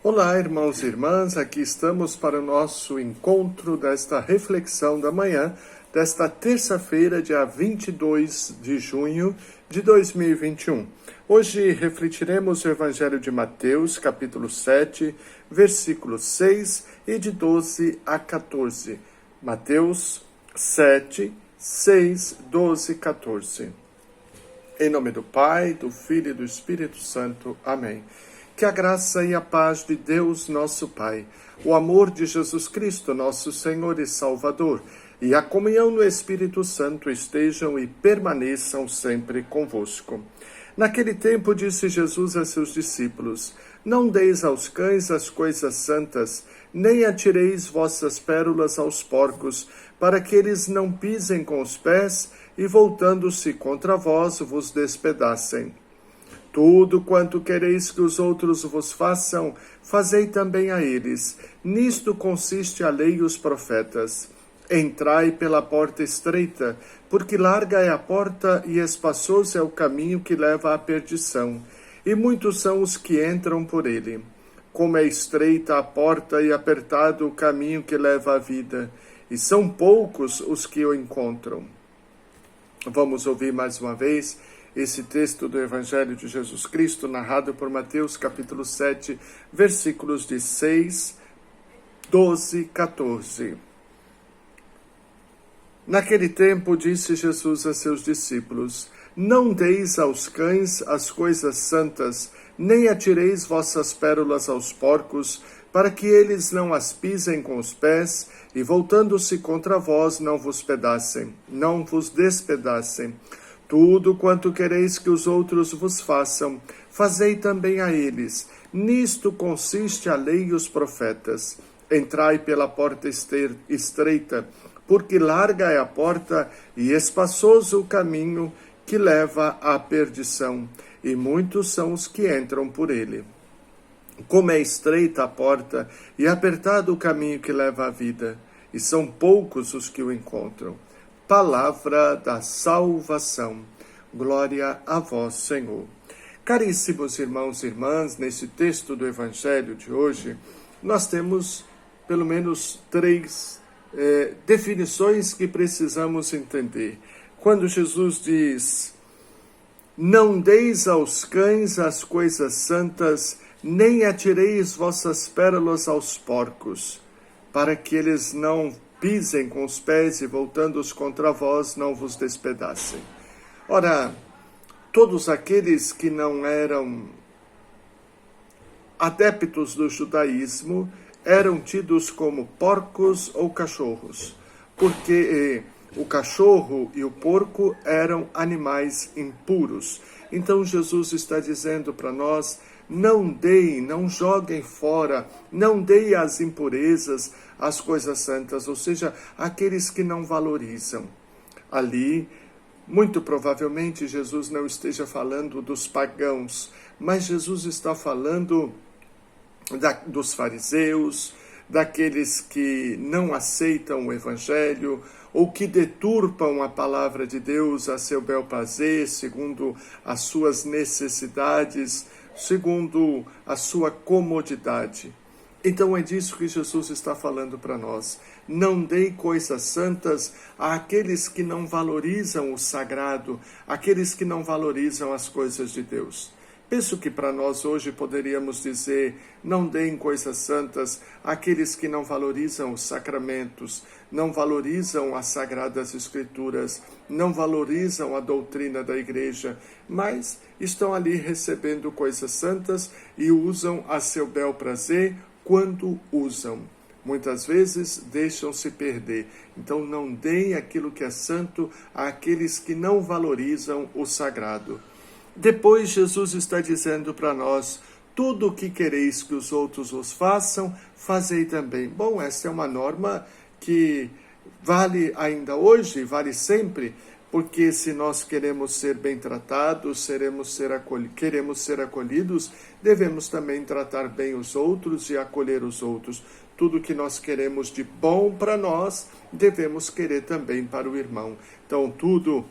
Olá, irmãos e irmãs, aqui estamos para o nosso encontro desta reflexão da manhã, desta terça-feira, dia 22 de junho de 2021. Hoje refletiremos o Evangelho de Mateus, capítulo 7, versículos 6 e de 12 a 14. Mateus 7, 6, 12 e 14. Em nome do Pai, do Filho e do Espírito Santo. Amém. Que a graça e a paz de Deus, nosso Pai, o amor de Jesus Cristo, nosso Senhor e Salvador, e a comunhão no Espírito Santo estejam e permaneçam sempre convosco. Naquele tempo disse Jesus a seus discípulos: Não deis aos cães as coisas santas, nem atireis vossas pérolas aos porcos, para que eles não pisem com os pés e, voltando-se contra vós, vos despedacem. Tudo quanto quereis que os outros vos façam, fazei também a eles. Nisto consiste a lei e os profetas. Entrai pela porta estreita, porque larga é a porta e espaçoso é o caminho que leva à perdição, e muitos são os que entram por ele. Como é estreita a porta e apertado o caminho que leva à vida, e são poucos os que o encontram. Vamos ouvir mais uma vez esse texto do Evangelho de Jesus Cristo, narrado por Mateus, capítulo 7, versículos de 6, 12 e 14. Naquele tempo disse Jesus a seus discípulos: Não deis aos cães as coisas santas, nem atireis vossas pérolas aos porcos, para que eles não as pisem com os pés, e voltando-se contra vós não vos despedacem. Tudo quanto quereis que os outros vos façam, fazei também a eles. Nisto consiste a lei e os profetas. Entrai pela porta estreita, porque larga é a porta e espaçoso o caminho que leva à perdição, e muitos são os que entram por ele. Como é estreita a porta e apertado o caminho que leva à vida, e são poucos os que o encontram. Palavra da salvação. Glória a vós, Senhor. Caríssimos irmãos e irmãs, nesse texto do Evangelho de hoje, nós temos pelo menos três definições que precisamos entender. Quando Jesus diz: Não deis aos cães as coisas santas, nem atireis vossas pérolas aos porcos, para que eles não pisem com os pés e, voltando-os contra vós, não vos despedacem. Ora, todos aqueles que não eram adeptos do judaísmo eram tidos como porcos ou cachorros, porque o cachorro e o porco eram animais impuros. Então Jesus está dizendo para nós: não deem, não joguem fora, não deem as impurezas, as coisas santas, ou seja, aqueles que não valorizam. Ali, muito provavelmente, Jesus não esteja falando dos pagãos, mas Jesus está falando dos fariseus, daqueles que não aceitam o Evangelho, ou que deturpam a palavra de Deus a seu bel prazer, segundo as suas necessidades, segundo a sua comodidade. Então é disso que Jesus está falando para nós. Não dei coisas santas àqueles que não valorizam o sagrado, àqueles que não valorizam as coisas de Deus. Penso que para nós hoje poderíamos dizer: não deem coisas santas àqueles que não valorizam os sacramentos, não valorizam as sagradas escrituras, não valorizam a doutrina da igreja, mas estão ali recebendo coisas santas e usam a seu bel prazer quando usam. Muitas vezes deixam-se perder. Então não deem aquilo que é santo àqueles que não valorizam o sagrado. Depois Jesus está dizendo para nós: tudo o que quereis que os outros vos façam, fazei também. Bom, essa é uma norma que vale ainda hoje, vale sempre, porque se nós queremos ser bem tratados, queremos ser acolhidos, devemos também tratar bem os outros e acolher os outros. Tudo que nós queremos de bom para nós, devemos querer também para o irmão. Então, tudo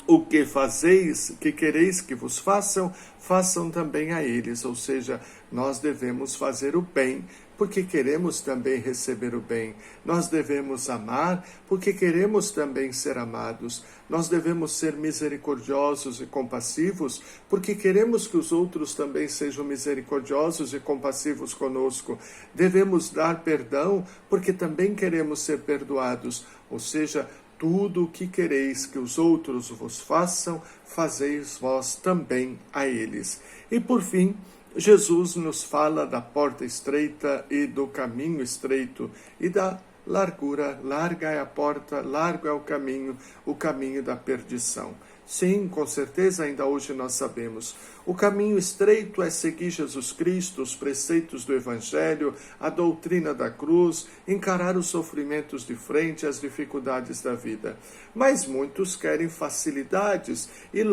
o que fazeis, que quereis que vos façam, façam também a eles. Ou seja, nós devemos fazer o bem, porque queremos também receber o bem. Nós devemos amar, porque queremos também ser amados. Nós devemos ser misericordiosos e compassivos, porque queremos que os outros também sejam misericordiosos e compassivos conosco. Devemos dar perdão, porque também queremos ser perdoados. Ou seja, tudo o que quereis que os outros vos façam, fazeis vós também a eles. E por fim, Jesus nos fala da porta estreita e do caminho estreito e da largura. Larga é a porta, largo é o caminho da perdição. Sim, com certeza ainda hoje nós sabemos. O caminho estreito é seguir Jesus Cristo, os preceitos do Evangelho, a doutrina da cruz, encarar os sofrimentos de frente, as dificuldades da vida. Mas muitos querem facilidades, e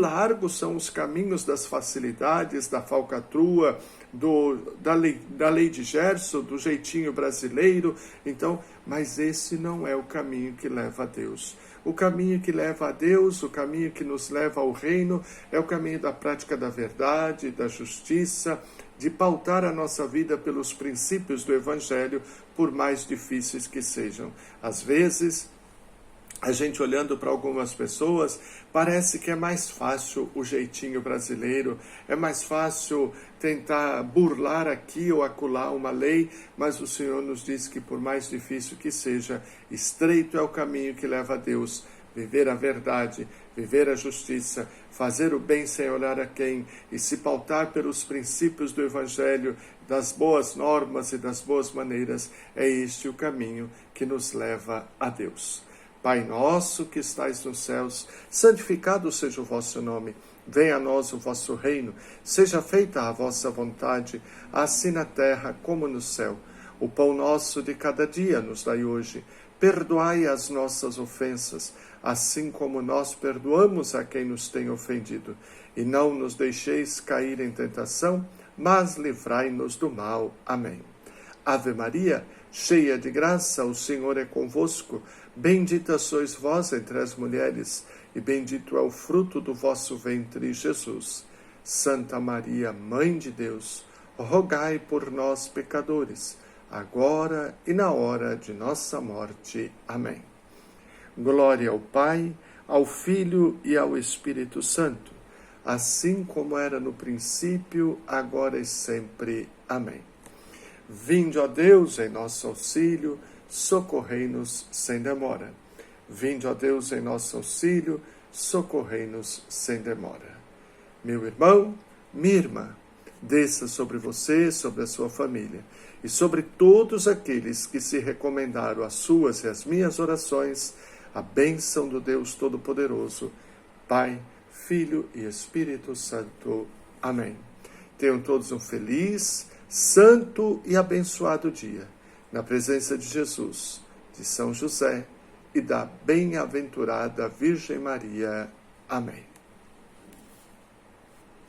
são os caminhos das facilidades, da falcatrua, da lei de Gerson, do jeitinho brasileiro. Então, mas esse não é o caminho que leva a Deus. O caminho que leva a Deus, o caminho que nos leva ao reino, é o caminho da prática da verdade, da justiça, de pautar a nossa vida pelos princípios do Evangelho, por mais difíceis que sejam. Às vezes, a gente olhando para algumas pessoas, parece que é mais fácil o jeitinho brasileiro, é mais fácil tentar burlar aqui ou acolá uma lei, mas o Senhor nos diz que por mais difícil que seja, estreito é o caminho que leva a Deus. Viver a verdade, viver a justiça, fazer o bem sem olhar a quem e se pautar pelos princípios do Evangelho, das boas normas e das boas maneiras, é este o caminho que nos leva a Deus. Pai nosso que estais nos céus, santificado seja o vosso nome. Venha a nós o vosso reino. Seja feita a vossa vontade, assim na terra como no céu. O pão nosso de cada dia nos dai hoje. Perdoai as nossas ofensas, assim como nós perdoamos a quem nos tem ofendido. E não nos deixeis cair em tentação, mas livrai-nos do mal. Amém. Ave Maria, cheia de graça, o Senhor é convosco. Bendita sois vós entre as mulheres, e bendito é o fruto do vosso ventre, Jesus. Santa Maria, Mãe de Deus, rogai por nós, pecadores, agora e na hora de nossa morte. Amém. Glória ao Pai, ao Filho e ao Espírito Santo, assim como era no princípio, agora e sempre. Amém. Vinde, ó Deus, em nosso auxílio, socorrei-nos sem demora. Vinde, ó Deus, em nosso auxílio, socorrei-nos sem demora. Meu irmão, minha irmã, desça sobre você, sobre a sua família e sobre todos aqueles que se recomendaram às suas e às minhas orações, a bênção do Deus Todo-Poderoso, Pai, Filho e Espírito Santo. Amém. Tenham todos um feliz, santo e abençoado dia, na presença de Jesus, de São José e da bem-aventurada Virgem Maria. Amém.